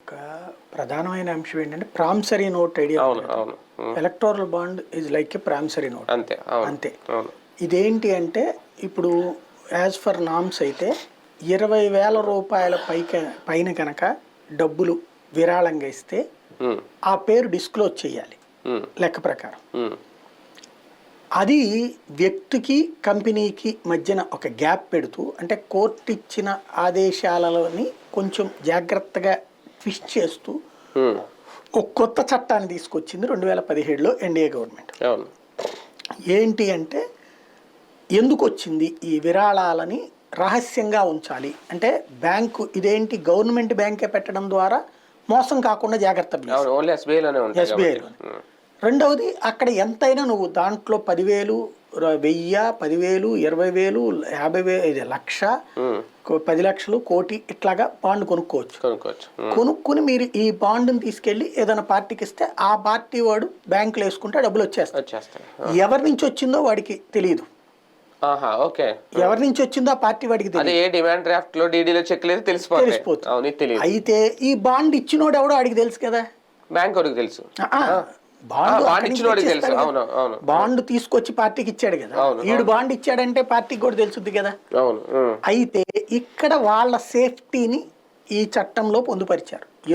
యొక్క ప్రధానమైన అంశం ఏంటంటే ప్రామిసరీ నోట్ ఐడియా. అవును అవును electoral bond is like A promissory note. అంతే అవును అంతే. అవును ఇదేంటి అంటే ఇప్పుడు యాజ్ ఫర్ నామ్స్ అయితే 20,000 రూపాయల పైన కనుక డబ్బులు విరాళంగా ఇస్తే ఉమ్, ఆ పేరు డిస్క్లోజ్ చేయాలి ఉమ్, లెక్క ప్రకారం. ఉమ్, అది వ్యక్తికి కంపెనీకి మధ్యన ఒక గ్యాప్ పెడుతూ, అంటే కోర్టు ఇచ్చిన ఆదేశాలలోని కొంచెం జాగ్రత్తగా ట్విస్ట్ చేస్తూ ఉమ్, ఒక కొత్త చట్టాన్ని తీసుకొచ్చింది 2017లో ఎన్డీఏ గవర్నమెంట్. అవును ఏంటి అంటే ఎందుకు వచ్చింది ఈ విరాళాలని రహస్యంగా ఉంచాలి అంటే బ్యాంకు ఇదేంటి గవర్నమెంట్ బ్యాంకే పెట్టడం ద్వారా మోసం కాకుండా జాగ్రత్త అవును ఓన్లీ ఎస్బీఐలోనే ఉంటాయి కాబట్టి. ఎస్బీఐలో. రెండవది అక్కడ ఎంతైనా నువ్వు దాంట్లో 10,000, 1,000, 10,000, 20,000, 50,000, లక్ష, ఉమ్, 10 లక్షలు, కోటి ఇట్లాగా బాండ్ కొనుక్కోవచ్చు. కొనుక్కోవచ్చు. కొనుక్కుని మీరు ఈ బాండ్ని తీసుకెళ్ళి ఏదైనా పార్టీకి ఇస్తే ఆ పార్టీ వాడు బ్యాంకులో వేసుకుంటే డబ్బులు వచ్చేస్తాయి. వచ్చేస్తాయి. ఎవరి నుంచి వచ్చిందో వాడికి తెలియదు. ఆహా ఓకే. ఎవరి నుంచి వచ్చిందో ఆ పార్టీ వాడికి అదే తెలియదు. ఏ డిమాండ్ డ్రాఫ్ట్ లో డీడీలో చెక్ లేదు తెలిసిపోతుంది. అవును ఇది తెలియదు. అయితే ఈ బాండ్ ఇచ్చినోడు ఎవడో వాడికి తెలుసు కదా. బ్యాంక్ వాడికి తెలుసు. బాండ్ బాండ్ ఇచ్చినోడికి తెలుసు. అవును అవును బాండ్ తీసుకొచ్చి పార్టీకి ఇచ్చాడు కదా. అవును, వీడు బాండ్ ఇచ్చాడంటే పార్టీకి కూడా తెలుసుద్ది కదా. అవును అయితే ఇక్కడ వాళ్ళ సేఫ్టీని ఈ చట్టంలో పొందుపరిచారు.